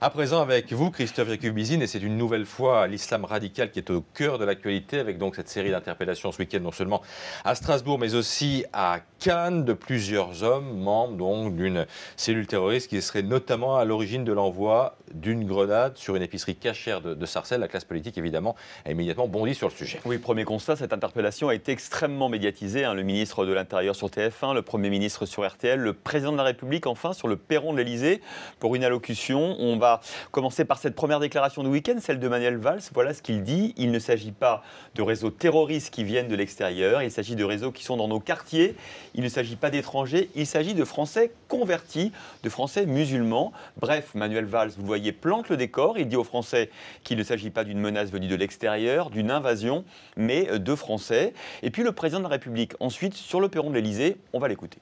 À présent, avec vous, Christophe Jacubizine, et c'est une nouvelle fois l'islam radical qui est au cœur de l'actualité, avec donc cette série d'interpellations ce week-end, non seulement à Strasbourg, mais aussi à Cannes, de plusieurs hommes, membres donc d'une cellule terroriste qui serait notamment à l'origine de l'envoi d'une grenade sur une épicerie cachère de Sarcelles. La classe politique, évidemment, a immédiatement bondi sur le sujet. Oui, premier constat, cette interpellation a été extrêmement médiatisée. Le ministre de l'Intérieur sur TF1, le Premier ministre sur RTL, le Président de la République, enfin, sur le perron de l'Élysée, pour une allocution. On va commencer par cette première déclaration du week-end, celle de Manuel Valls. Voilà ce qu'il dit. Il ne s'agit pas de réseaux terroristes qui viennent de l'extérieur. Il s'agit de réseaux qui sont dans nos quartiers. Il ne s'agit pas d'étrangers. Il s'agit de Français convertis, de Français musulmans. Bref, Manuel Valls, vous le voyez, plante le décor. Il dit aux Français qu'il ne s'agit pas d'une menace venue de l'extérieur, d'une invasion, mais de Français. Et puis le Président de la République, ensuite, sur le perron de l'Élysée, on va l'écouter.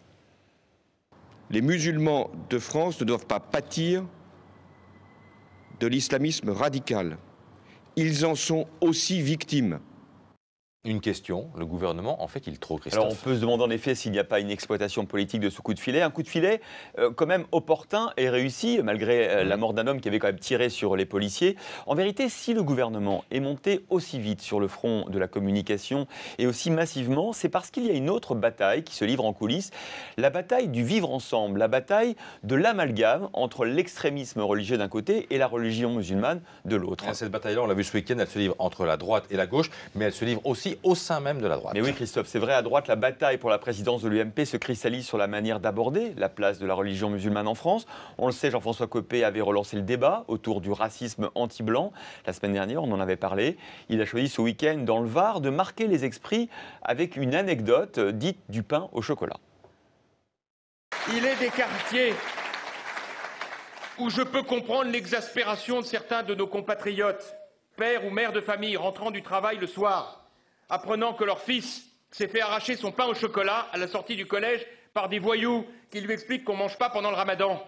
Les musulmans de France ne doivent pas pâtir de l'islamisme radical. Ils en sont aussi victimes. Une question, le gouvernement en fait-il trop, Christophe? Alors on peut se demander en effet s'il n'y a pas une exploitation politique de ce coup de filet. Un coup de filet quand même opportun et réussi, malgré la mort d'un homme qui avait quand même tiré sur les policiers. En vérité, si le gouvernement est monté aussi vite sur le front de la communication et aussi massivement, c'est parce qu'il y a une autre bataille qui se livre en coulisses, la bataille du vivre ensemble, la bataille de l'amalgame entre l'extrémisme religieux d'un côté et la religion musulmane de l'autre. Cette bataille-là, on l'a vu ce week-end, elle se livre entre la droite et la gauche, mais elle se livre aussi au sein même de la droite. Mais oui, Christophe, c'est vrai, à droite, la bataille pour la présidence de l'UMP se cristallise sur la manière d'aborder la place de la religion musulmane en France. On le sait, Jean-François Copé avait relancé le débat autour du racisme anti-blanc. La semaine dernière, on en avait parlé. Il a choisi ce week-end, dans le Var, de marquer les esprits avec une anecdote dite du pain au chocolat. Il est des quartiers où je peux comprendre l'exaspération de certains de nos compatriotes, pères ou mères de famille rentrant du travail le soir, apprenant que leur fils s'est fait arracher son pain au chocolat à la sortie du collège par des voyous qui lui expliquent qu'on ne mange pas pendant le ramadan.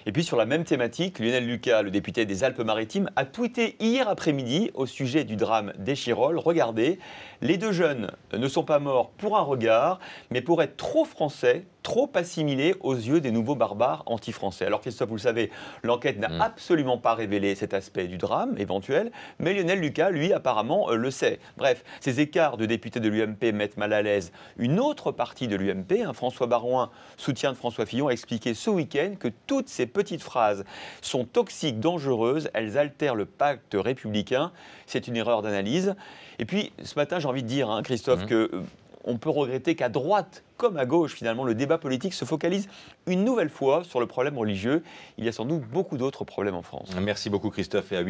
Et puis sur la même thématique, Lionel Lucas, le député des Alpes-Maritimes, a tweeté hier après-midi au sujet du drame d'Échirolles. Regardez, les deux jeunes ne sont pas morts pour un regard, mais pour être trop français, trop assimilés aux yeux des nouveaux barbares anti-français. Alors Christophe, vous le savez, l'enquête n'a absolument pas révélé cet aspect du drame éventuel, mais Lionel Lucas, lui, apparemment le sait. Bref, ces écarts de députés de l'UMP mettent mal à l'aise une autre partie de l'UMP. François Baroin, soutien de François Fillon, a expliqué ce week-end que toutes ces petites phrases sont toxiques, dangereuses, elles altèrent le pacte républicain. C'est une erreur d'analyse. Et puis, ce matin, j'ai envie de dire, Christophe, que on peut regretter qu'à droite comme à gauche, finalement, le débat politique se focalise une nouvelle fois sur le problème religieux. Il y a sans doute beaucoup d'autres problèmes en France. Merci beaucoup, Christophe. Et à